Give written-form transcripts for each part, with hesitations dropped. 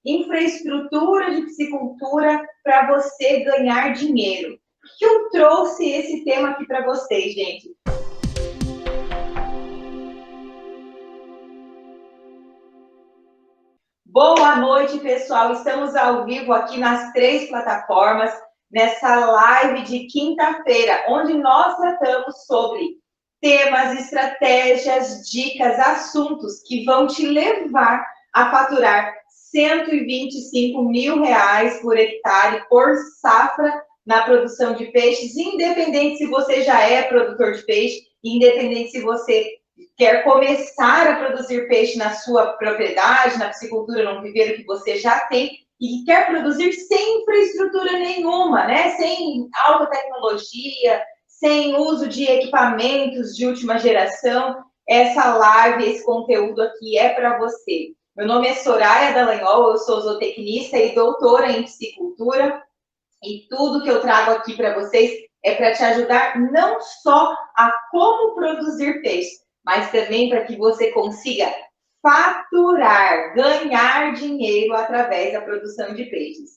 infraestrutura de piscicultura para você ganhar dinheiro. Por que eu trouxe esse tema aqui para vocês, gente? Boa noite, pessoal. Estamos ao vivo aqui nas 3 plataformas, nessa live de quinta-feira, onde nós tratamos sobre temas, estratégias, dicas, assuntos que vão te levar a faturar R$125 mil por hectare, por safra, na produção de peixes, independente se você já é produtor de peixe, independente se você quer começar a produzir peixe na sua propriedade, na piscicultura, num viveiro que você já tem, e quer produzir sem infraestrutura nenhuma, né? Sem alta tecnologia, sem uso de equipamentos de última geração, essa live, esse conteúdo aqui é para você. Meu nome é Soraya Dallagnol, eu sou zootecnista e doutora em piscicultura, e tudo que eu trago aqui para vocês é para te ajudar não só a como produzir peixe, mas também para que você consiga faturar, ganhar dinheiro através da produção de peixes.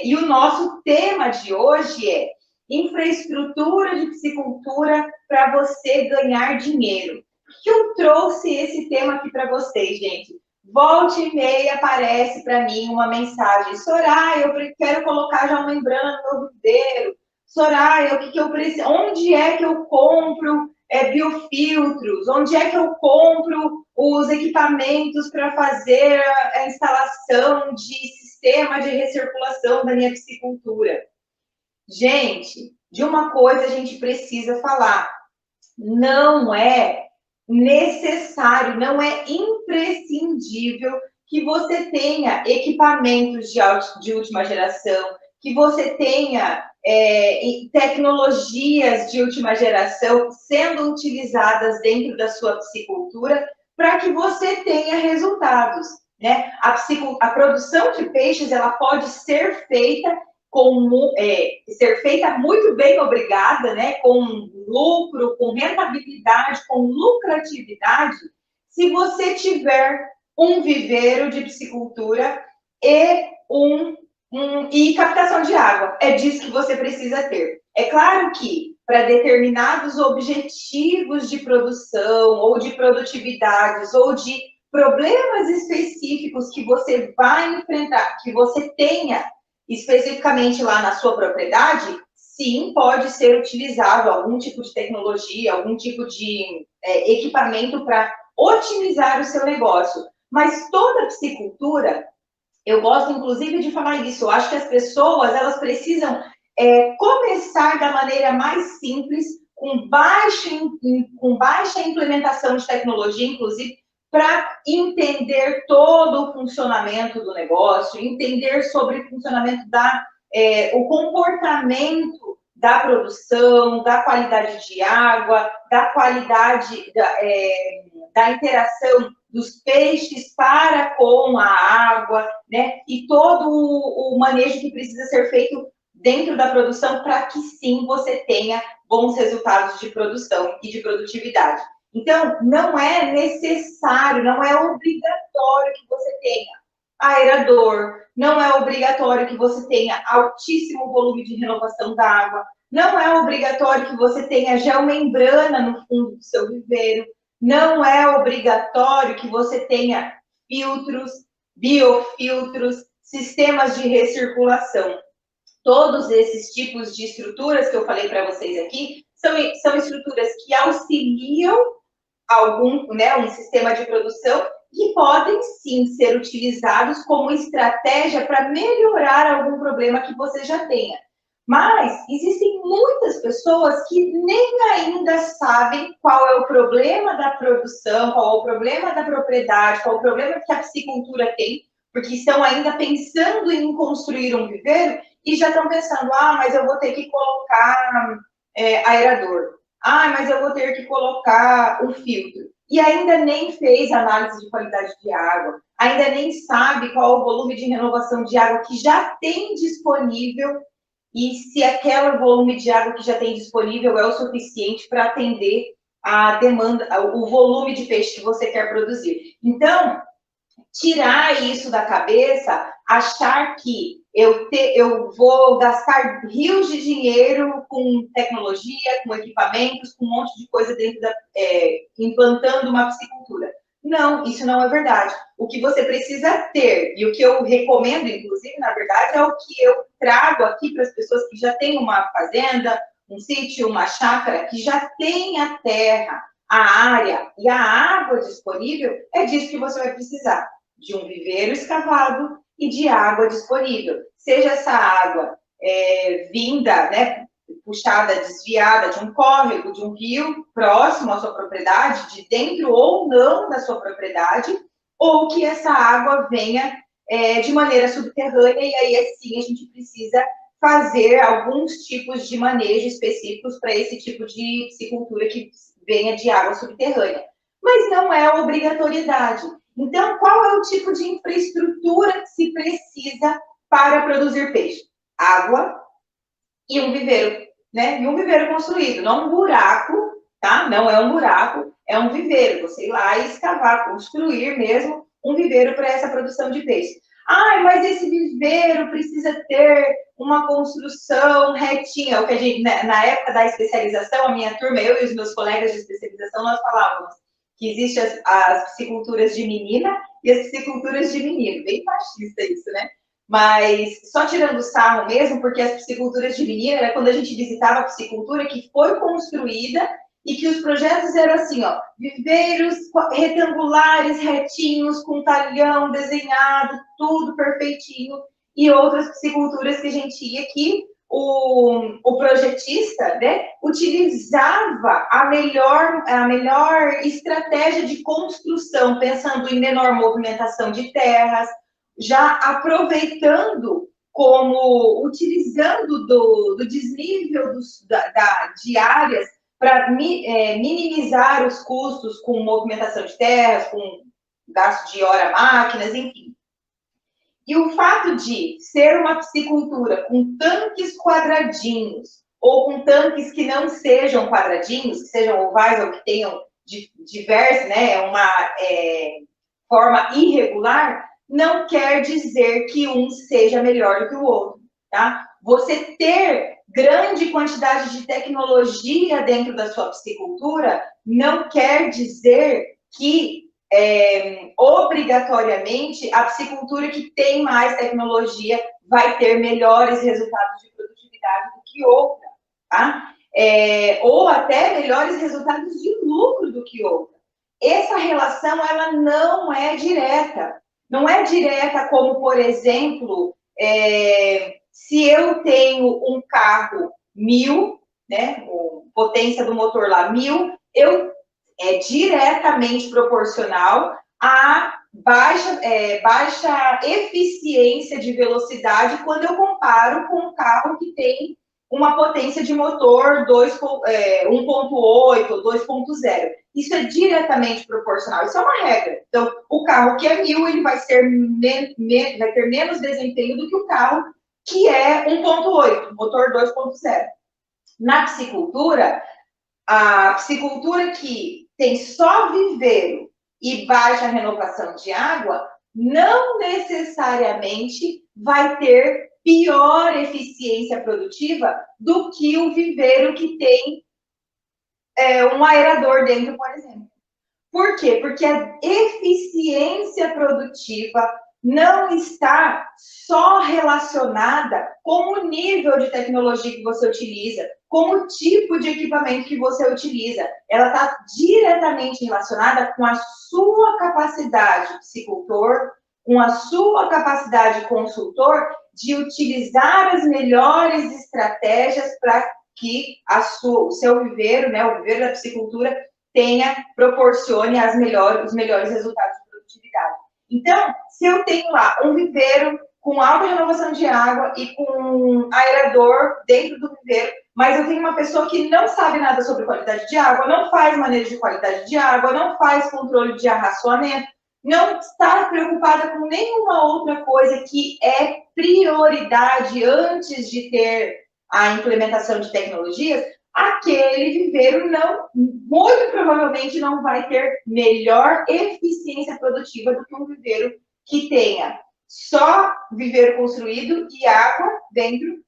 E o nosso tema de hoje é infraestrutura de piscicultura para você ganhar dinheiro. Por que eu trouxe esse tema aqui para vocês, gente? Volte e meia aparece para mim uma mensagem. Soraya, eu quero colocar já uma membrana no meu viveiro. Soraya, o que eu preciso? Onde é que eu compro biofiltros? Onde é que eu compro os equipamentos para fazer a instalação de sistema de recirculação da minha piscicultura? Gente, de uma coisa a gente precisa falar. Não é necessário, não é imprescindível que você tenha equipamentos de última geração, que você tenha tecnologias de última geração sendo utilizadas dentro da sua piscicultura para que você tenha resultados, né? A produção de peixes, ela pode ser feita muito bem, obrigada, né? Com lucro, com rentabilidade, com lucratividade, se você tiver um viveiro de piscicultura e captação de água. É disso que você precisa ter. É claro que para determinados objetivos de produção, ou de produtividades, ou de problemas específicos que você vai enfrentar, que você tenha especificamente lá na sua propriedade, sim, pode ser utilizado algum tipo de tecnologia, algum tipo de equipamento para otimizar o seu negócio. Mas toda piscicultura, eu gosto inclusive de falar isso, eu acho que as pessoas, elas precisam começar da maneira mais simples, com baixa implementação de tecnologia, inclusive, para entender todo o funcionamento do negócio, entender sobre o funcionamento o comportamento da produção, da qualidade de água, da qualidade da interação dos peixes para com a água, né? E todo o manejo que precisa ser feito dentro da produção para que sim você tenha bons resultados de produção e de produtividade. Então, não é necessário, não é obrigatório que você tenha aerador, não é obrigatório que você tenha altíssimo volume de renovação da água, não é obrigatório que você tenha geomembrana no fundo do seu viveiro, não é obrigatório que você tenha filtros, biofiltros, sistemas de recirculação. Todos esses tipos de estruturas que eu falei para vocês aqui são estruturas que auxiliam um sistema de produção que podem sim ser utilizados como estratégia para melhorar algum problema que você já tenha. Mas existem muitas pessoas que nem ainda sabem qual é o problema da produção, qual é o problema da propriedade, qual é o problema que a piscicultura tem, porque estão ainda pensando em construir um viveiro e já estão pensando, mas eu vou ter que colocar aerador. Mas eu vou ter que colocar um filtro. E ainda nem fez análise de qualidade de água, ainda nem sabe qual é o volume de renovação de água que já tem disponível e se aquele volume de água que já tem disponível é o suficiente para atender a demanda, o volume de peixe que você quer produzir. Então, tirar isso da cabeça, achar que eu vou gastar rios de dinheiro com tecnologia, com equipamentos, com um monte de coisa dentro implantando uma piscicultura. Não, isso não é verdade. O que você precisa ter, e o que eu recomendo, inclusive, na verdade, é o que eu trago aqui para as pessoas que já têm uma fazenda, um sítio, uma chácara, que já tem a terra, a área e a água disponível, é disso que você vai precisar, de um viveiro escavado e de água disponível. Seja essa água vinda, né, puxada, desviada de um córrego, de um rio próximo à sua propriedade, de dentro ou não da sua propriedade, ou que essa água venha de maneira subterrânea, e aí assim a gente precisa fazer alguns tipos de manejo específicos para esse tipo de piscicultura que venha de água subterrânea. Mas não é obrigatoriedade. Então, qual é o tipo de infraestrutura que se precisa para produzir peixe? Água e um viveiro, né? E um viveiro construído, não um buraco, tá? Não é um buraco, é um viveiro. Você ir lá e escavar, construir mesmo um viveiro para essa produção de peixe. Ah, mas esse viveiro precisa ter uma construção retinha. O que a gente, na época da especialização, a minha turma, eu e os meus colegas de especialização, nós falávamos que existem as pisciculturas de menina e as pisciculturas de menino. Bem machista isso, né? Mas só tirando sarro mesmo, porque as pisciculturas de menina era quando a gente visitava a piscicultura que foi construída e que os projetos eram assim, ó, viveiros retangulares, retinhos, com talhão desenhado, tudo perfeitinho, e outras pisciculturas que a gente ia que o projetista, né, utilizava a melhor estratégia de construção, pensando em menor movimentação de terras, já aproveitando utilizando do desnível de áreas para minimizar os custos com movimentação de terras, com gasto de hora-máquinas, enfim. E o fato de ser uma piscicultura com tanques quadradinhos, ou com tanques que não sejam quadradinhos, que sejam ovais ou que tenham diversos, né, uma forma irregular, não quer dizer que um seja melhor do que o outro, tá? Você ter grande quantidade de tecnologia dentro da sua piscicultura não quer dizer que obrigatoriamente a piscicultura que tem mais tecnologia vai ter melhores resultados de produtividade do que outra, tá? Ou até melhores resultados de lucro do que outra. Essa relação, ela não é direta. Não é direta como, por exemplo, se eu tenho um carro 1000, né, potência do motor lá 1000, é diretamente proporcional à baixa eficiência de velocidade quando eu comparo com um carro que tem uma potência de motor 1.8 ou 2.0. Isso é diretamente proporcional, isso é uma regra. Então, o carro que é 1000, ele vai ter menos desempenho do que o carro que é 1.8, motor 2.0. Na piscicultura, a piscicultura que tem só viveiro e baixa renovação de água, não necessariamente vai ter pior eficiência produtiva do que o viveiro que tem um aerador dentro, por exemplo. Por quê? Porque a eficiência produtiva não está só relacionada com o nível de tecnologia que você utiliza, com o tipo de equipamento que você utiliza. Ela está diretamente relacionada com a sua capacidade piscicultor, com a sua capacidade consultor de utilizar as melhores estratégias para que o seu viveiro, né, o viveiro da piscicultura, proporcione os melhores resultados de produtividade. Então, se eu tenho lá um viveiro com alta renovação de água e com um aerador dentro do viveiro, mas eu tenho uma pessoa que não sabe nada sobre qualidade de água, não faz manejo de qualidade de água, não faz controle de arraçoamento, não está preocupada com nenhuma outra coisa que é prioridade antes de ter a implementação de tecnologias, aquele viveiro muito provavelmente não vai ter melhor eficiência produtiva do que um viveiro que tenha só viveiro construído e água dentro,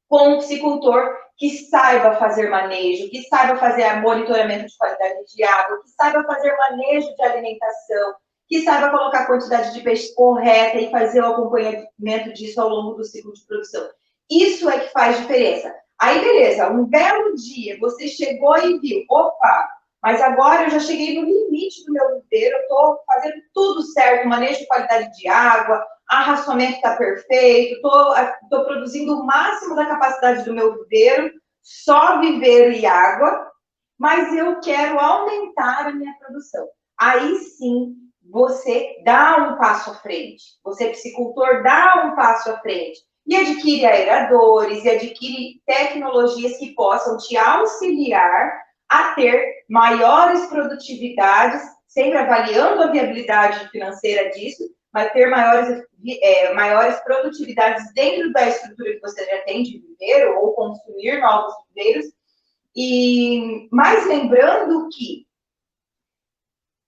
com um piscicultor que saiba fazer manejo, que saiba fazer monitoramento de qualidade de água, que saiba fazer manejo de alimentação, que saiba colocar a quantidade de peixe correta e fazer o acompanhamento disso ao longo do ciclo de produção. Isso é que faz diferença. Aí, beleza, um belo dia você chegou e viu, opa, mas agora eu já cheguei no limite do meu viveiro, eu estou fazendo tudo certo, manejo de qualidade de água, arraçoamento está perfeito, estou produzindo o máximo da capacidade do meu viveiro, só viveiro e água, mas eu quero aumentar a minha produção. Aí sim, você dá um passo à frente. Você, piscicultor, dá um passo à frente. E adquire aeradores, e adquire tecnologias que possam te auxiliar a ter maiores produtividades, sempre avaliando a viabilidade financeira disso, mas ter maiores produtividades dentro da estrutura que você já tem de viveiro, ou construir novos viveiros. Mas lembrando que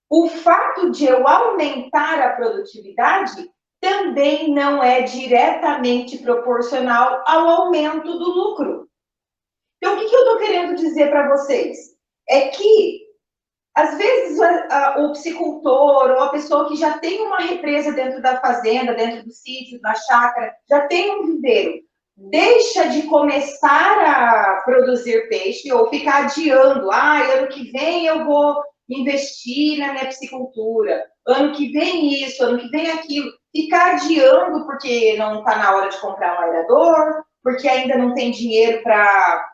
o fato de eu aumentar a produtividade também não é diretamente proporcional ao aumento do lucro. Então, o que eu estou querendo dizer para vocês? É que, às vezes, o piscicultor ou a pessoa que já tem uma represa dentro da fazenda, dentro do sítio, na chácara, já tem um viveiro, deixa de começar a produzir peixe ou ficar adiando. Ano que vem eu vou investir na minha piscicultura. Ano que vem isso, ano que vem aquilo. Ficar adiando porque não está na hora de comprar um aerador, porque ainda não tem dinheiro para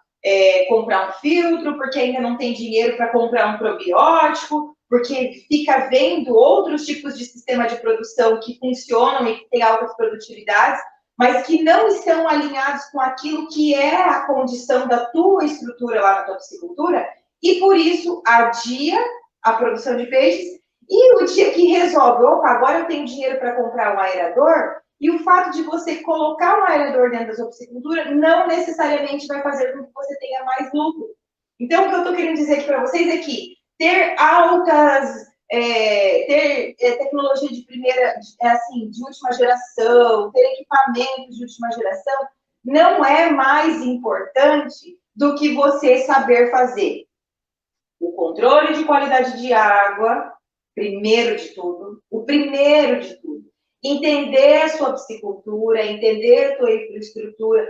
comprar um filtro, porque ainda não tem dinheiro para comprar um probiótico, porque fica vendo outros tipos de sistema de produção que funcionam e que têm altas produtividades, mas que não estão alinhados com aquilo que é a condição da tua estrutura lá na tua piscicultura, e por isso adia a produção de peixes, e o dia que resolve, opa, agora eu tenho dinheiro para comprar um aerador, e o fato de você colocar um aerador dentro da sua piscicultura não necessariamente vai fazer com que você tenha mais lucro. Então, o que eu estou querendo dizer aqui para vocês é que ter tecnologia de primeira, assim, de última geração, ter equipamentos de última geração, não é mais importante do que você saber fazer o controle de qualidade de água, primeiro de tudo, o primeiro de tudo. Entender a sua piscicultura, entender a tua infraestrutura.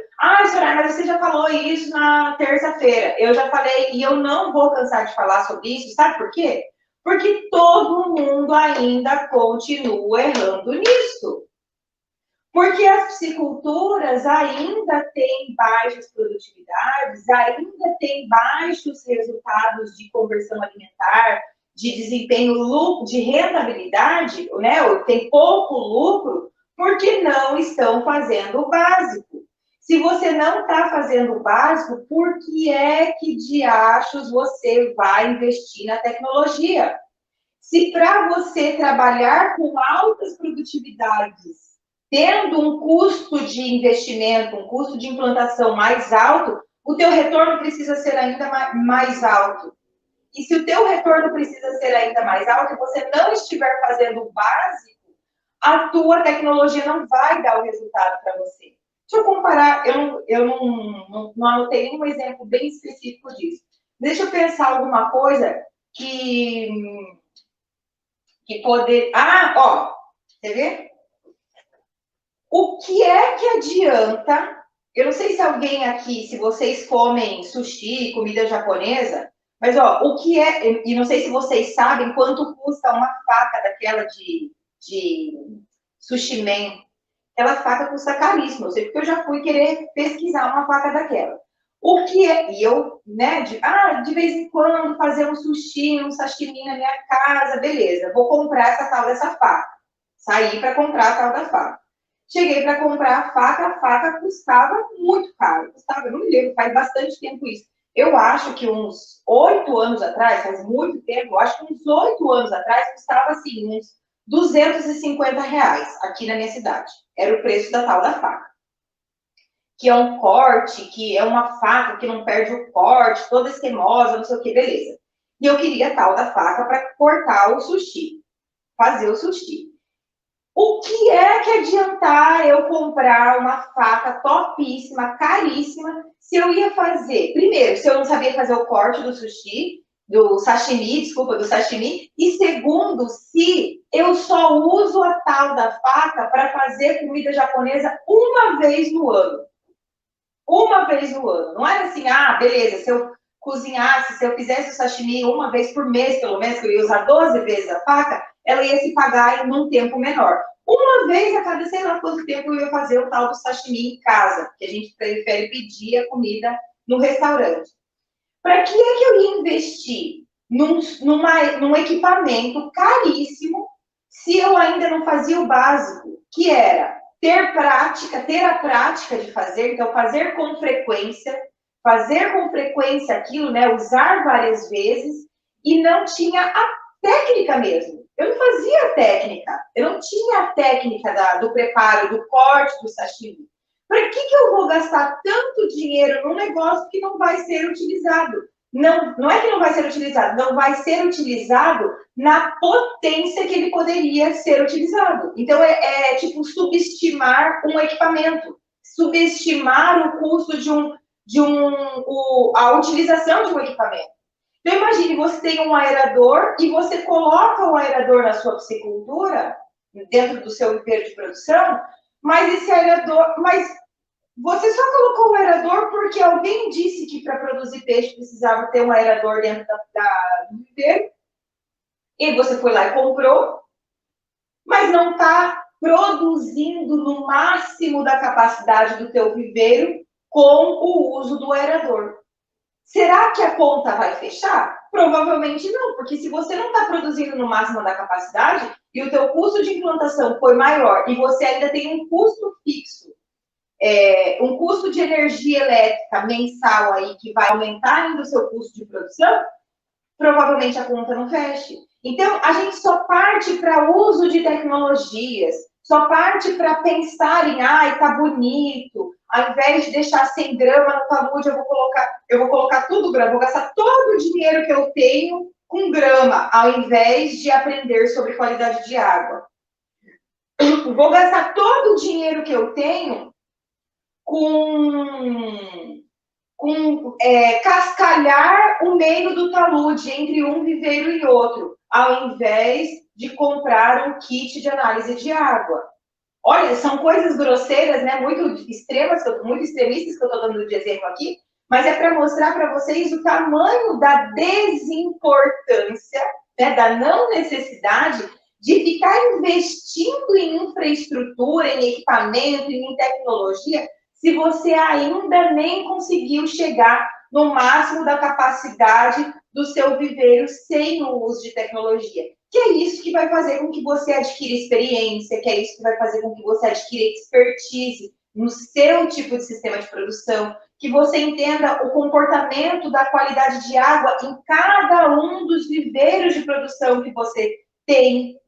Soraya, mas você já falou isso na terça-feira. Eu já falei e eu não vou cansar de falar sobre isso. Sabe por quê? Porque todo mundo ainda continua errando nisso. Porque as pisciculturas ainda têm baixas produtividades, ainda têm baixos resultados de conversão alimentar, de desempenho, de rentabilidade, né? Tem pouco lucro, porque não estão fazendo o básico. Se você não está fazendo o básico, por que é que diachos você vai investir na tecnologia? Se para você trabalhar com altas produtividades, tendo um custo de investimento, um custo de implantação mais alto, o teu retorno precisa ser ainda mais alto. E se o teu retorno precisa ser ainda mais alto e você não estiver fazendo o básico, a tua tecnologia não vai dar o resultado para você. Deixa eu comparar, eu não anotei nenhum exemplo bem específico disso. Deixa eu pensar alguma coisa que poder... quer ver? O que é que adianta? Eu não sei se alguém aqui, se vocês comem sushi, comida japonesa, mas o que é, e não sei se vocês sabem quanto custa uma faca daquela de sushi man. Aquela faca custa caríssimo, eu sei porque eu já fui querer pesquisar uma faca daquela. O que é, e eu, né, de vez em quando fazer um sushi, um sashimi na minha casa, beleza, vou comprar essa tal dessa faca. Saí para comprar a tal da faca. Cheguei para comprar a faca custava muito caro. Custava, eu não me lembro, faz bastante tempo isso. Eu acho que uns 8 anos atrás, faz muito tempo, eu acho que uns 8 anos atrás, custava assim, uns R$ 250 aqui na minha cidade. Era o preço da tal da faca. que é um corte, que é uma faca que não perde o corte, toda esquemosa, não sei o que, beleza. E eu queria a tal da faca para cortar o sushi, fazer o sushi. O que é que adiantar eu comprar uma faca topíssima, caríssima, se eu ia fazer? Primeiro, se eu não sabia fazer o corte do sushi, do sashimi, desculpa, do sashimi. E segundo, se eu só uso a tal da faca para fazer comida japonesa uma vez no ano. Uma vez no ano. Não era assim, ah, beleza, se eu cozinhasse, se eu fizesse o sashimi uma vez por mês, pelo menos, que eu ia usar 12 vezes a faca, ela ia se pagar em um tempo menor. Uma vez a cada sei lá quanto tempo eu ia fazer o tal do sashimi em casa, que a gente prefere pedir a comida no restaurante. Para que é que eu ia investir num equipamento caríssimo se eu ainda não fazia o básico, que era ter a prática de fazer, então fazer com frequência aquilo, né? Usar várias vezes, e não tinha a técnica mesmo. Eu não fazia a técnica, eu não tinha a técnica do preparo, do corte do sashimi. Para que eu vou gastar tanto dinheiro num negócio que não vai ser utilizado? Não, não é que não vai ser utilizado, não vai ser utilizado na potência que ele poderia ser utilizado. Então, tipo subestimar um equipamento, subestimar o custo a utilização de um equipamento. Então, imagine, você tem um aerador e você coloca o aerador na sua piscicultura, dentro do seu viveiro de produção, mas esse aerador, você só colocou o aerador porque alguém disse que para produzir peixe precisava ter um aerador dentro do viveiro, e você foi lá e comprou, mas não está produzindo no máximo da capacidade do teu viveiro com o uso do aerador. Será que a conta vai fechar? Provavelmente não, porque se você não está produzindo no máximo da capacidade e o teu custo de implantação foi maior e você ainda tem um custo fixo, um custo de energia elétrica mensal aí que vai aumentar ainda o seu custo de produção, provavelmente a conta não feche. Então, a gente só parte para uso de tecnologias, só parte para pensar em, tá bonito, ao invés de deixar 100 gramas no talude, eu vou colocar tudo grama, vou gastar todo o dinheiro que eu tenho com grama, ao invés de aprender sobre qualidade de água. Vou gastar todo o dinheiro que eu tenho cascalhar o meio do talude entre um viveiro e outro, ao invés de comprar um kit de análise de água. Olha, são coisas grosseiras, né? Muito extremas, muito extremistas que eu estou dando de exemplo aqui, mas é para mostrar para vocês o tamanho da desimportância, né? Da não necessidade de ficar investindo em infraestrutura, em equipamento, em tecnologia, se você ainda nem conseguiu chegar no máximo da capacidade do seu viveiro sem o uso de tecnologia. Que é isso que vai fazer com que você adquira experiência, que é isso que vai fazer com que você adquira expertise no seu tipo de sistema de produção, que você entenda o comportamento da qualidade de água em cada um dos viveiros de produção que você tem.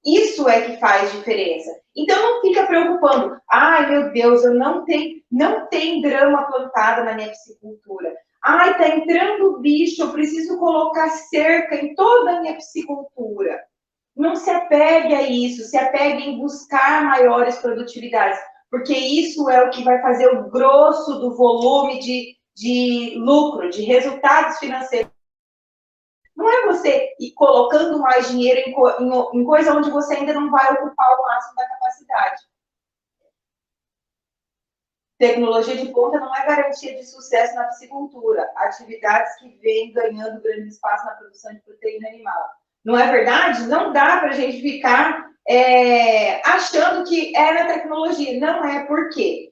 Isso é que faz diferença. Então, não fica preocupando. Ai, meu Deus, eu não tem grama plantada na minha piscicultura. Ai, está entrando bicho, eu preciso colocar cerca em toda a minha piscicultura. Não se apegue a isso, se apegue em buscar maiores produtividades, porque isso é o que vai fazer o grosso do volume de lucro, de resultados financeiros. Não é você ir colocando mais dinheiro em coisa onde você ainda não vai ocupar o máximo da capacidade. Tecnologia de ponta não é garantia de sucesso na piscicultura. Atividades que vêm ganhando grande espaço na produção de proteína animal. Não é verdade? Não dá para a gente ficar achando que é na tecnologia. Não é, por quê?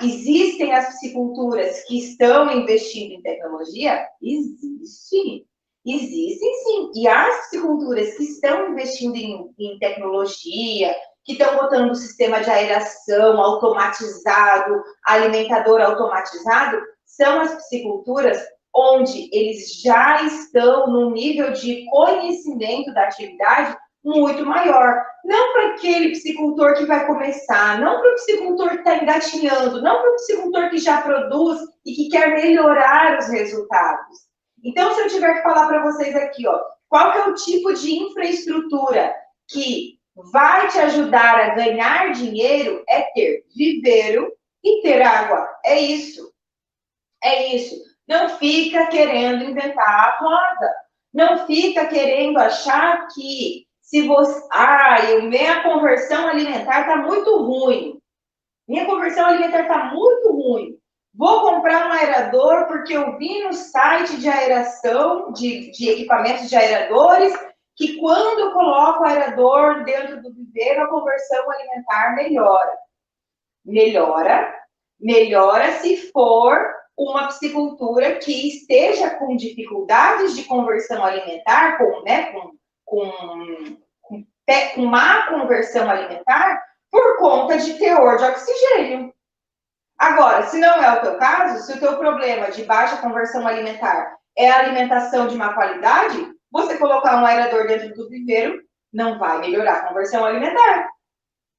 Existem as pisciculturas que estão investindo em tecnologia? Existem. Existem sim. E as pisciculturas que estão investindo em tecnologia, que estão botando o sistema de aeração automatizado, alimentador automatizado, são as pisciculturas onde eles já estão no nível de conhecimento da atividade muito maior. Não para aquele piscicultor que vai começar, não para o piscicultor que está engatinhando, não para o piscicultor que já produz e que quer melhorar os resultados. Então, se eu tiver que falar para vocês aqui, ó, qual que é o tipo de infraestrutura que vai te ajudar a ganhar dinheiro, é ter viveiro e ter água. É isso. É isso. Não fica querendo inventar a roda. Não fica querendo achar que se você... minha conversão alimentar está muito ruim. Minha conversão alimentar está muito ruim. Vou comprar um aerador porque eu vi no site de aeração, de equipamentos de aeradores, que quando eu coloco o aerador dentro do viveiro, a conversão alimentar melhora. Melhora se for uma piscicultura que esteja com dificuldades de conversão alimentar, com má conversão alimentar, por conta de teor de oxigênio. Agora, se não é o teu caso, se o teu problema de baixa conversão alimentar é a alimentação de má qualidade, você colocar um aerador dentro do viveiro não vai melhorar a conversão alimentar.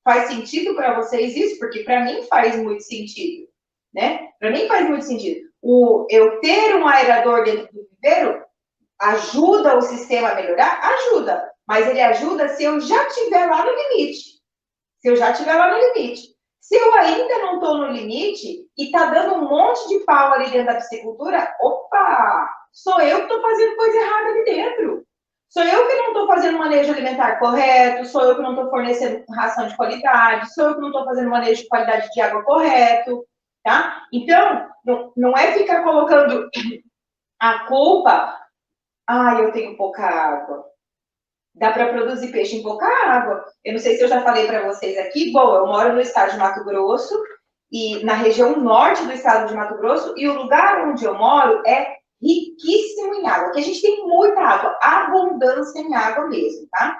Faz sentido para vocês isso? Porque para mim faz muito sentido, né? Para mim faz muito sentido. Eu ter um aerador dentro do viveiro ajuda o sistema a melhorar? Ajuda. Mas ele ajuda se eu já estiver lá no limite. Se eu ainda não estou no limite e está dando um monte de pau ali dentro da piscicultura, opa! Sou eu que estou fazendo coisa errada ali dentro. Sou eu que não estou fazendo manejo alimentar correto, sou eu que não estou fornecendo ração de qualidade, sou eu que não estou fazendo manejo de qualidade de água correto, tá? Então, não é ficar colocando a culpa, eu tenho pouca água. Dá para produzir peixe em pouca água. Eu não sei se eu já falei para vocês aqui. Bom, eu moro no estado de Mato Grosso, e na região norte do estado de Mato Grosso, e o lugar onde eu moro é riquíssimo em água, que a gente tem muita água, abundância em água mesmo, tá?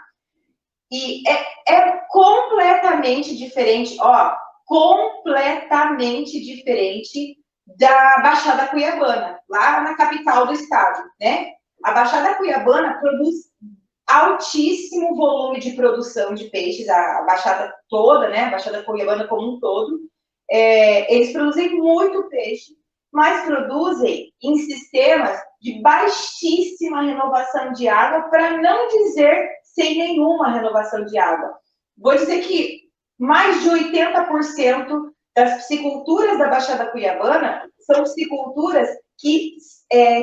E é completamente diferente, completamente diferente da Baixada Cuiabana, lá na capital do estado, né? A Baixada Cuiabana produz altíssimo volume de produção de peixes, a Baixada toda, né? A Baixada Cuiabana como um todo. Eles produzem muito peixe, mas produzem em sistemas de baixíssima renovação de água, para não dizer sem nenhuma renovação de água. Vou dizer que mais de 80% das pisciculturas da Baixada Cuiabana são pisciculturas que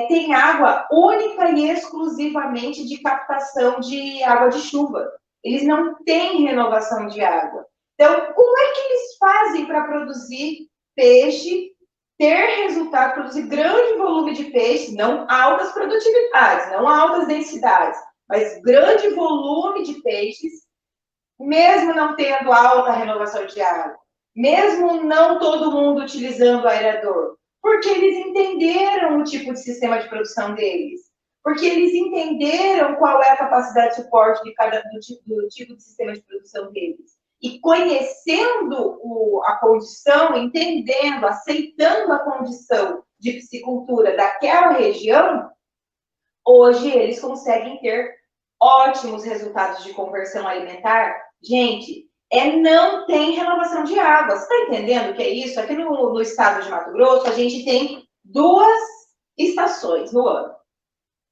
têm água única e exclusivamente de captação de água de chuva. Eles não têm renovação de água. Então, como é que eles fazem para produzir peixe, ter resultado, produzir grande volume de peixe, não altas produtividades, não altas densidades, mas grande volume de peixes, mesmo não tendo alta renovação de água, mesmo não todo mundo utilizando aerador? Porque eles entenderam o tipo de sistema de produção deles, porque eles entenderam qual é a capacidade de suporte do tipo de sistema de produção deles. E conhecendo a condição, entendendo, aceitando a condição de piscicultura daquela região, hoje eles conseguem ter ótimos resultados de conversão alimentar. Gente, não tem renovação de água. Você está entendendo o que é isso? Aqui no estado de Mato Grosso, a gente tem 2 estações no ano.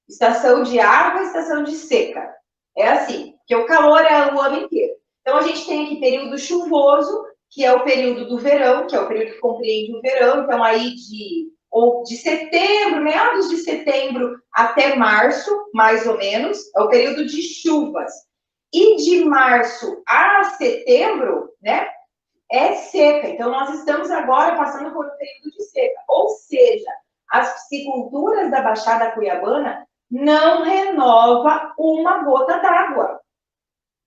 Estação de água e estação de seca. É assim, que o calor é o ano inteiro. Então, a gente tem aqui período chuvoso, que é o período do verão, que é o período que compreende o verão. Então, aí de setembro, meados de setembro até março, mais ou menos, é o período de chuvas. E de março a setembro, né, é seca. Então, nós estamos agora passando por um período de seca. Ou seja, as pisciculturas da Baixada Cuiabana não renova uma gota d'água.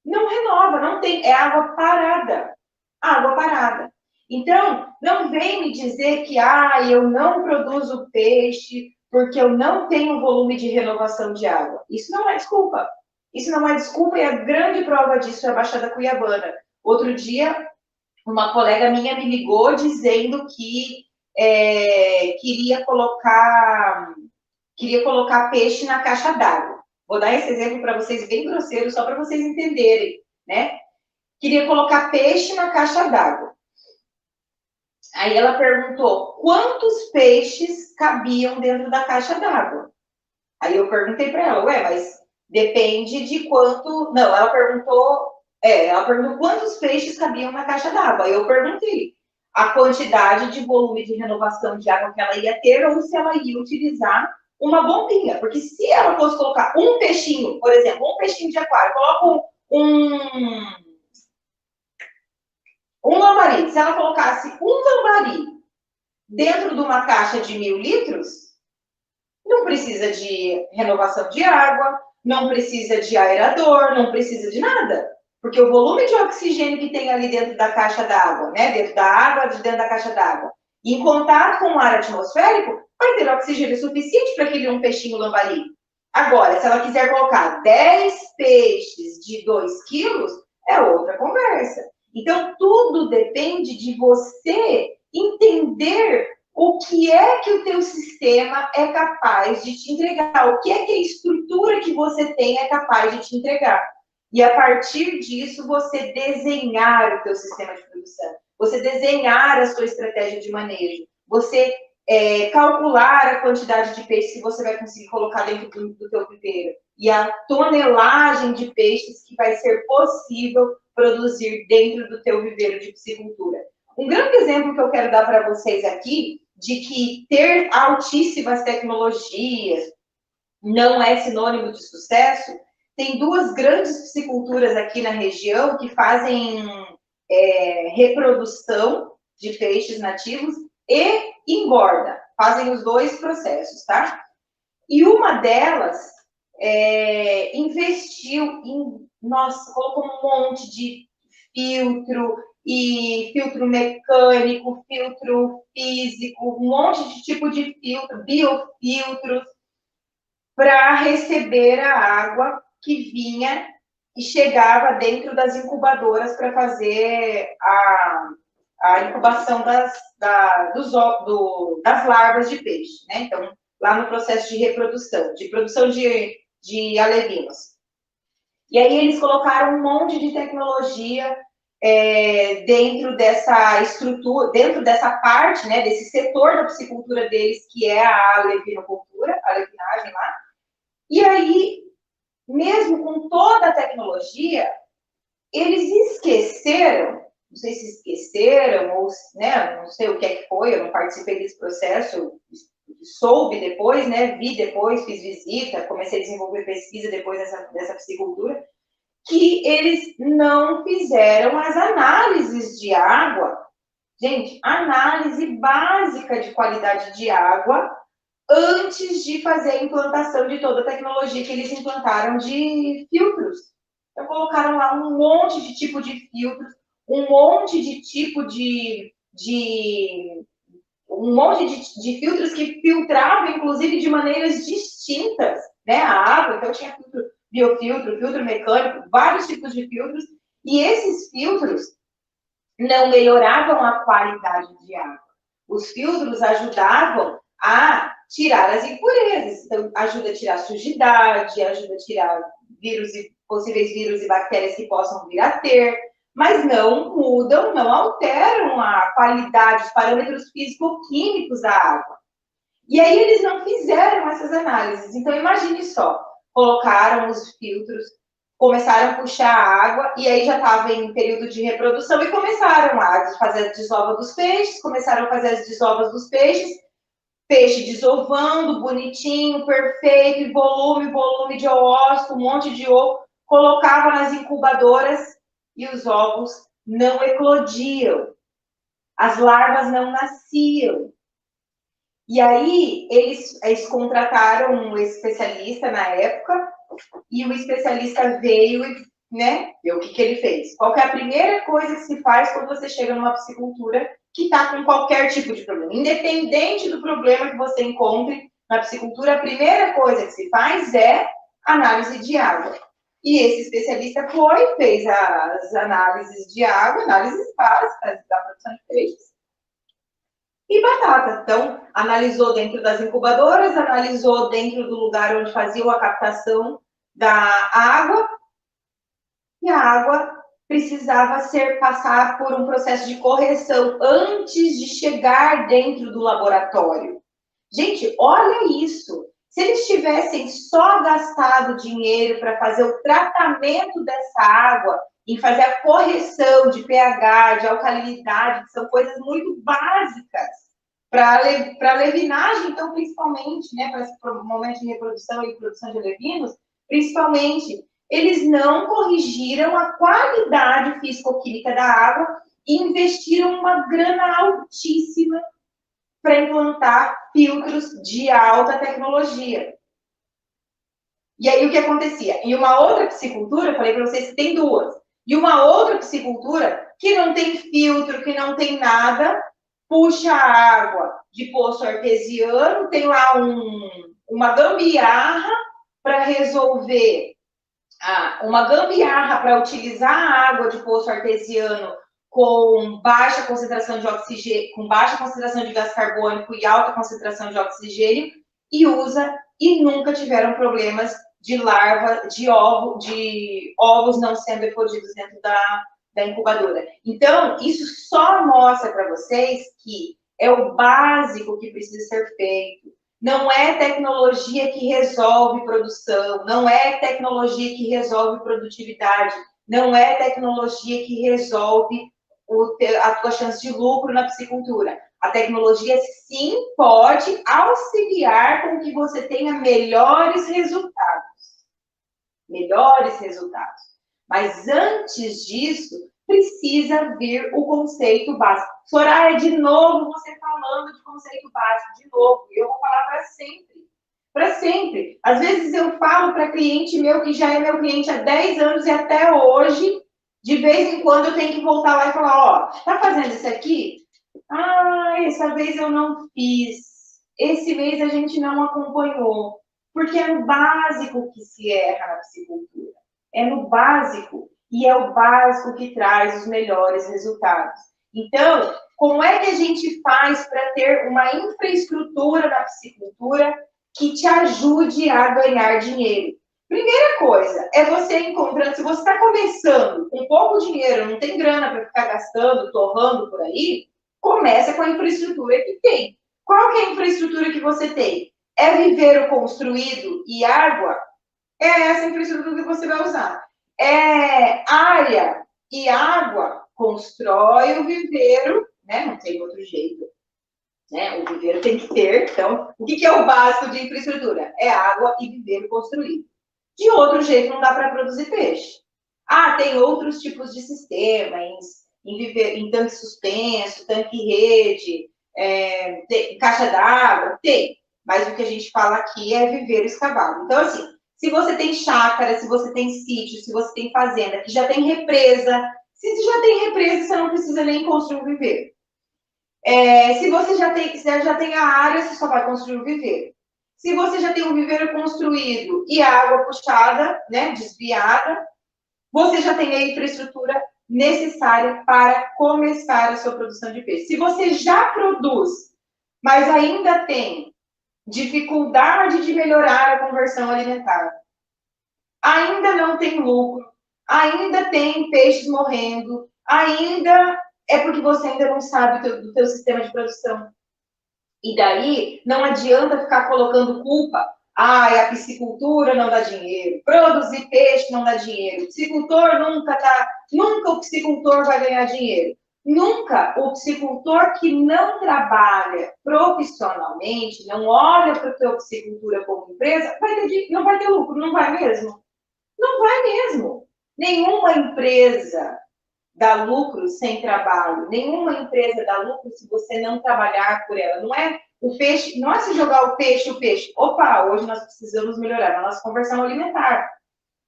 Não renova, não tem, é água parada. Água parada. Então, não vem me dizer que eu não produzo peixe porque eu não tenho volume de renovação de água. Isso não é desculpa. Isso não é desculpa, e a grande prova disso é a Baixada Cuiabana. Outro dia, uma colega minha me ligou dizendo que queria colocar peixe na caixa d'água. Vou dar esse exemplo para vocês bem grosseiro, só para vocês entenderem, né? Queria colocar peixe na caixa d'água. Aí ela perguntou quantos peixes cabiam dentro da caixa d'água. Aí eu perguntei para ela, ué, mas depende de quanto... Não, ela perguntou quantos peixes cabiam na caixa d'água. Aí eu perguntei a quantidade de volume de renovação de água que ela ia ter ou se ela ia utilizar uma bombinha. Porque se ela fosse colocar um peixinho, por exemplo, um peixinho de aquário, coloca um lambari. Se ela colocasse um lambari dentro de uma caixa de 1.000 litros, não precisa de renovação de água, não precisa de aerador, não precisa de nada. Porque o volume de oxigênio que tem ali dentro da caixa d'água, né, dentro da água, dentro da caixa d'água, em contato com o ar atmosférico, vai ter oxigênio suficiente para aquele um peixinho lambari. Agora, se ela quiser colocar 10 peixes de 2 quilos, é outra conversa. Então, tudo depende de você entender o que é que o teu sistema é capaz de te entregar, o que é que a estrutura que você tem é capaz de te entregar. E a partir disso, você desenhar o teu sistema de produção, você desenhar a sua estratégia de manejo, você calcular a quantidade de peixes que você vai conseguir colocar dentro do teu viveiro e a tonelagem de peixes que vai ser possível produzir dentro do teu viveiro de piscicultura. Um grande exemplo que eu quero dar para vocês aqui de que ter altíssimas tecnologias não é sinônimo de sucesso, tem 2 grandes pisciculturas aqui na região que fazem reprodução de peixes nativos e engorda. Fazem os 2 processos, tá? E uma delas investiu nossa, colocou um monte de filtro, e filtro mecânico, filtro físico, um monte de tipo de filtro, biofiltros, para receber a água que vinha e chegava dentro das incubadoras para fazer a incubação das larvas de peixe, né? Então, lá no processo de reprodução, de produção de alevinos. E aí eles colocaram um monte de tecnologia dentro dessa estrutura, dentro dessa parte, né, desse setor da piscicultura deles, que é a alevinocultura, a alevinagem lá. E aí, mesmo com toda a tecnologia, eles esqueceram, não sei se esqueceram, ou, né, não sei o que é que foi, eu não participei desse processo, soube depois, né, vi depois, fiz visita, comecei a desenvolver pesquisa depois dessa piscicultura, que eles não fizeram as análises de água. Gente, análise básica de qualidade de água antes de fazer a implantação de toda a tecnologia que eles implantaram de filtros. Então, colocaram lá um monte de tipo de filtros, um monte de tipo um monte de filtros que filtravam, inclusive, de maneiras distintas, né, a água. Então, tinha filtro biofiltro, filtro mecânico, vários tipos de filtros, e esses filtros não melhoravam a qualidade de água. Os filtros ajudavam a tirar as impurezas, então ajuda a tirar sujidade, ajuda a tirar possíveis vírus e bactérias que possam vir a ter, mas não mudam, não alteram a qualidade, os parâmetros físico-químicos da água. E aí eles não fizeram essas análises. Então imagine só, colocaram os filtros, começaram a puxar a água, e aí já estava em período de reprodução, e começaram a fazer a desova dos peixes, começaram a fazer as desovas dos peixes, peixe desovando, bonitinho, perfeito, volume de oócito, um monte de ovo, colocava nas incubadoras, e os ovos não eclodiam, as larvas não nasciam. E aí, eles contrataram um especialista na época, e o especialista veio e, né, viu o que ele fez. Qual que é a primeira coisa que se faz quando você chega numa piscicultura que está com qualquer tipo de problema? Independente do problema que você encontre na piscicultura, a primeira coisa que se faz é análise de água. E esse especialista fez as análises de água, análises básicas da produção de peixes, e batata. Então, analisou dentro das incubadoras, analisou dentro do lugar onde faziam a captação da água, e a água precisava passar por um processo de correção antes de chegar dentro do laboratório. Gente, olha isso. Se eles tivessem só gastado dinheiro para fazer o tratamento dessa água e fazer a correção de pH, de alcalinidade, que são coisas muito básicas para a levinagem, então, principalmente, né, para esse momento de reprodução e produção de levinos, principalmente, eles não corrigiram a qualidade físico-química da água e investiram uma grana altíssima para implantar filtros de alta tecnologia. E aí, o que acontecia? Em uma outra piscicultura, eu falei para vocês que tem duas, e uma outra piscicultura que não tem filtro, que não tem nada, puxa a água de poço artesiano, tem lá uma gambiarra para resolver, uma gambiarra para utilizar a água de poço artesiano com baixa concentração de oxigênio, com baixa concentração de gás carbônico e alta concentração de oxigênio, e nunca tiveram problemas de larva, de ovos não sendo eclodidos dentro da incubadora. Então, isso só mostra para vocês que é o básico que precisa ser feito. Não é tecnologia que resolve produção, não é tecnologia que resolve produtividade, não é tecnologia que resolve a tua chance de lucro na piscicultura. A tecnologia, sim, pode auxiliar com que você tenha melhores resultados. Melhores resultados. Mas antes disso, precisa vir o conceito básico. Soraya, de novo, você falando de conceito básico, de novo. Eu vou falar para sempre. Para sempre. Às vezes eu falo para cliente meu, que já é meu cliente há 10 anos e até hoje, de vez em quando eu tenho que voltar lá e falar, ó, tá fazendo isso aqui? Ah, essa vez eu não fiz. Esse mês a gente não acompanhou. Porque é no básico que se erra na piscicultura. É no básico. E é o básico que traz os melhores resultados. Então, como é que a gente faz para ter uma infraestrutura na piscicultura que te ajude a ganhar dinheiro? Primeira coisa, é você encontrando, se você está começando com pouco dinheiro, não tem grana para ficar gastando, torrando por aí, começa com a infraestrutura que tem. Qual que é a infraestrutura que você tem? É viveiro construído e água? É essa infraestrutura que você vai usar. É área e água? Constrói o viveiro, né? Não tem outro jeito. Né? O viveiro tem que ter. Então, o que é o básico de infraestrutura? É água e viveiro construído. De outro jeito, não dá para produzir peixe. Ah, tem outros tipos de sistema, em tanque suspenso, tanque-rede, caixa d'água, tem. Mas o que a gente fala aqui é viveiro escavado. Então, assim, se você tem chácara, se você tem sítio, se você tem fazenda, que já tem represa, se você já tem represa, você não precisa nem construir um viveiro. Se você já tem a área, você só vai construir o viveiro. Se você já tem um viveiro construído e a água puxada, né, desviada, você já tem a infraestrutura necessária para começar a sua produção de peixe. Se você já produz, mas ainda tem dificuldade de melhorar a conversão alimentar, ainda não tem lucro, ainda tem peixes morrendo, ainda é porque você ainda não sabe do teu sistema de produção. E daí, não adianta ficar colocando culpa. A piscicultura não dá dinheiro. Produzir peixe não dá dinheiro. Piscicultor nunca o piscicultor vai ganhar dinheiro. Nunca o piscicultor que não trabalha profissionalmente, não olha para a tua piscicultura como empresa, não vai ter lucro, não vai mesmo. Não vai mesmo. Nenhuma empresa dá lucro sem trabalho. Nenhuma empresa dá lucro se você não trabalhar por ela. Não é o peixe, não é se jogar o peixe. Opa, hoje nós precisamos melhorar a nossa conversão alimentar.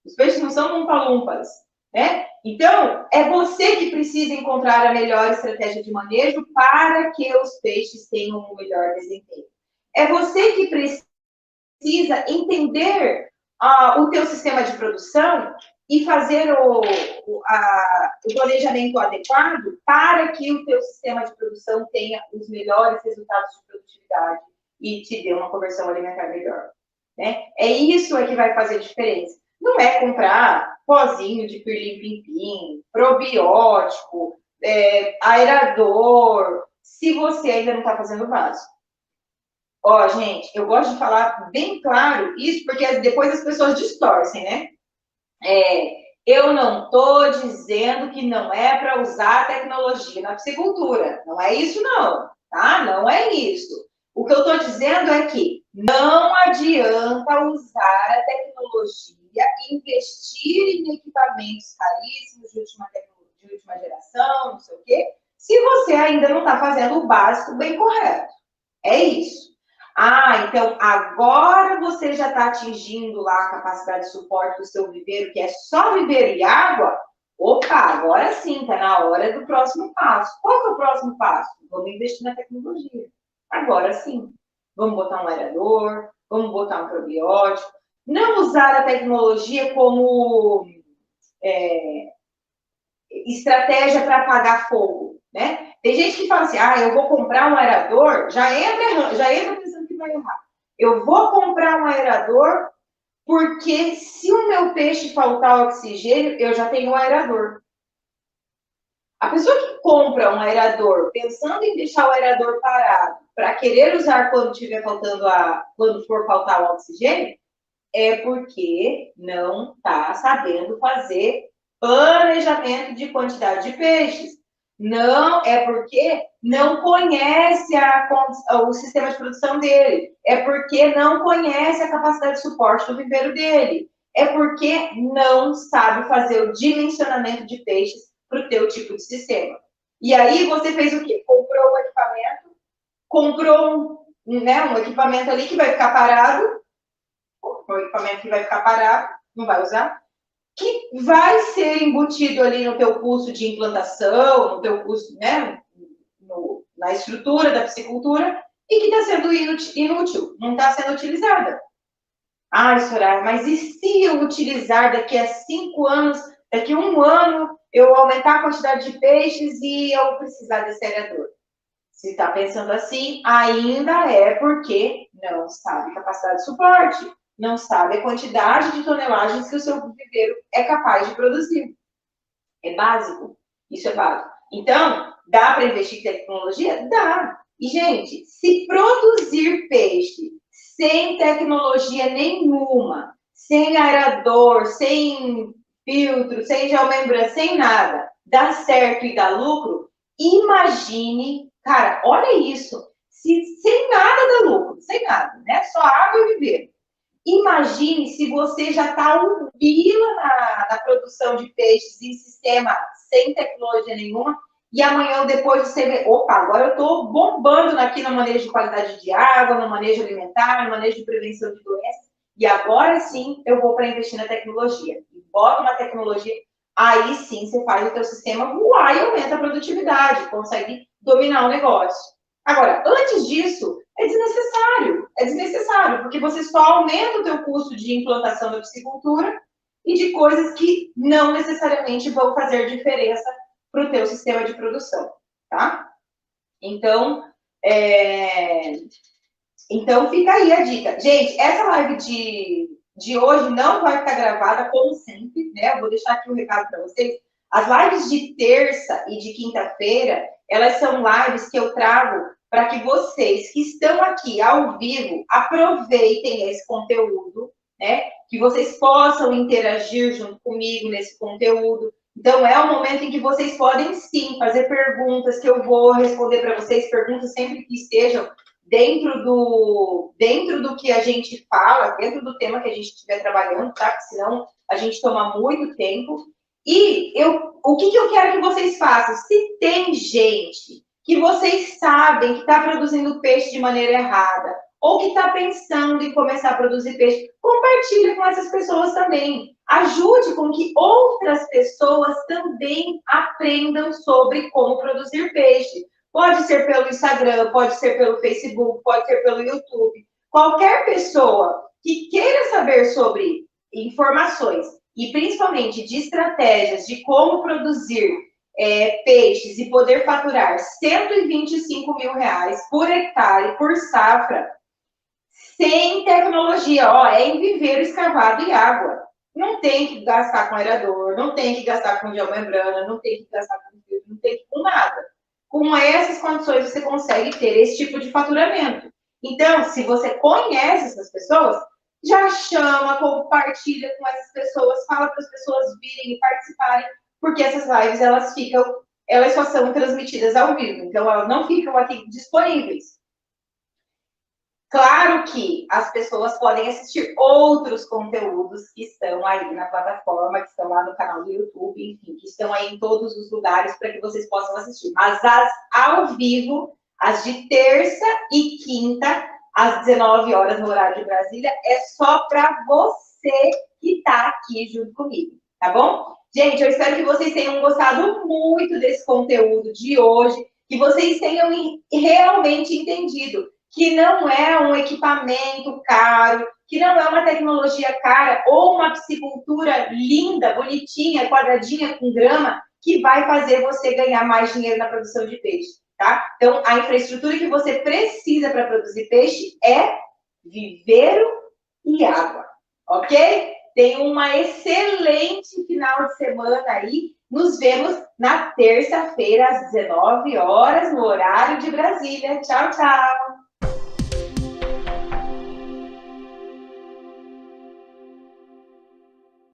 Os peixes não são lumpa-lumpas, né? Então, é você que precisa encontrar a melhor estratégia de manejo para que os peixes tenham um melhor desempenho. É você que precisa entender o teu sistema de produção e fazer o planejamento adequado para que o teu sistema de produção tenha os melhores resultados de produtividade e te dê uma conversão alimentar melhor. Né? É isso que vai fazer diferença. não é comprar pozinho de pirlim-pim-pim, probiótico, aerador, se você ainda não está fazendo o básico. Ó, gente, eu gosto de falar bem claro isso, porque depois as pessoas distorcem, né? Eu não estou dizendo que não é para usar a tecnologia na piscicultura. Não é isso, não. Tá? Não é isso. O que eu estou dizendo é que não adianta usar a tecnologia e investir em equipamentos caríssimos de última geração, não sei o quê, se você ainda não está fazendo o básico bem correto. É isso. Então agora você já está atingindo lá a capacidade de suporte do seu viveiro, que é só viveiro e água. Opa, agora sim, está na hora do próximo passo. Qual que é o próximo passo? Vamos investir na tecnologia. Agora sim. Vamos botar um aerador, vamos botar um probiótico. Não usar a tecnologia como estratégia para apagar fogo, né? Tem gente que fala assim, eu vou comprar um aerador, já entra pensando que vai errar. Eu vou comprar um aerador porque se o meu peixe faltar oxigênio, eu já tenho um aerador. A pessoa que compra um aerador pensando em deixar o aerador parado para querer usar quando for faltar o oxigênio, é porque não está sabendo fazer planejamento de quantidade de peixes. Não é porque não conhece o sistema de produção dele. É porque não conhece a capacidade de suporte do viveiro dele. É porque não sabe fazer o dimensionamento de peixes para o teu tipo de sistema. E aí você fez o quê? Comprou um equipamento, comprou um equipamento ali que vai ficar parado, o equipamento que vai ficar parado, não vai usar, que vai ser embutido ali no teu curso de implantação, no teu curso, né, na estrutura da piscicultura, e que está sendo inútil, não está sendo utilizada. Soraya, mas e se eu utilizar daqui a 5 anos, daqui a 1 ano, eu aumentar a quantidade de peixes e eu precisar desse aerador? Se está pensando assim, ainda é porque não sabe capacidade de suporte, não sabe a quantidade de tonelagens que o seu viveiro é capaz de produzir. É básico. Isso é básico. Então, dá para investir em tecnologia? Dá. E, gente, se produzir peixe sem tecnologia nenhuma, sem aerador, sem filtro, sem geomembrana, sem nada, dá certo e dá lucro, imagine, cara, olha isso, sem nada dá lucro, sem nada, né? Só água e viver. Imagine se você já está um bila na produção de peixes em sistema sem tecnologia nenhuma, e amanhã ou depois você vê, opa, agora eu estou bombando aqui no manejo de qualidade de água, no manejo alimentar, no manejo de prevenção de doenças, e agora sim eu vou para investir na tecnologia. E bota uma tecnologia, aí sim você faz o teu sistema voar e aumenta a produtividade, consegue dominar o negócio. Agora, antes disso, é desnecessário, porque você só aumenta o teu custo de implantação da piscicultura e de coisas que não necessariamente vão fazer diferença para o teu sistema de produção, tá? Então, fica aí a dica. Gente, essa live de hoje não vai ficar gravada, como sempre, né? Eu vou deixar aqui um recado para vocês. As lives de terça e de quinta-feira, elas são lives que eu trago para que vocês que estão aqui ao vivo aproveitem esse conteúdo, né? Que vocês possam interagir junto comigo nesse conteúdo. Então, é o momento em que vocês podem, sim, fazer perguntas, que eu vou responder para vocês, perguntas sempre que estejam dentro do que a gente fala, dentro do tema que a gente estiver trabalhando, tá? Porque senão a gente toma muito tempo. E o que eu quero que vocês façam? Se tem gente que vocês sabem que está produzindo peixe de maneira errada, ou que está pensando em começar a produzir peixe, compartilhe com essas pessoas também. Ajude com que outras pessoas também aprendam sobre como produzir peixe. Pode ser pelo Instagram, pode ser pelo Facebook, pode ser pelo YouTube. Qualquer pessoa que queira saber sobre informações e principalmente de estratégias de como produzir peixes e poder faturar R$125 mil por hectare, por safra, sem tecnologia, em viveiro escavado e água. Não tem que gastar com aerador, não tem que gastar com geomembrana, não tem que gastar com filtro, não tem que com nada. Com essas condições, você consegue ter esse tipo de faturamento. Então, se você conhece essas pessoas, já chama, compartilha com essas pessoas, fala para as pessoas virem e participarem, porque essas lives, elas só são transmitidas ao vivo, então elas não ficam aqui disponíveis. Claro que as pessoas podem assistir outros conteúdos que estão aí na plataforma, que estão lá no canal do YouTube, enfim, que estão aí em todos os lugares para que vocês possam assistir. Mas as ao vivo, as de terça e quinta, às 19 horas no horário de Brasília, é só para você que está aqui junto comigo, tá bom? Gente, eu espero que vocês tenham gostado muito desse conteúdo de hoje, que vocês tenham realmente entendido que não é um equipamento caro, que não é uma tecnologia cara ou uma piscicultura linda, bonitinha, quadradinha com grama, que vai fazer você ganhar mais dinheiro na produção de peixe, tá? Então, a infraestrutura que você precisa para produzir peixe é viveiro e água, ok? Tenha uma excelente final de semana aí. Nos vemos na terça-feira, às 19 horas, no horário de Brasília. Tchau, tchau!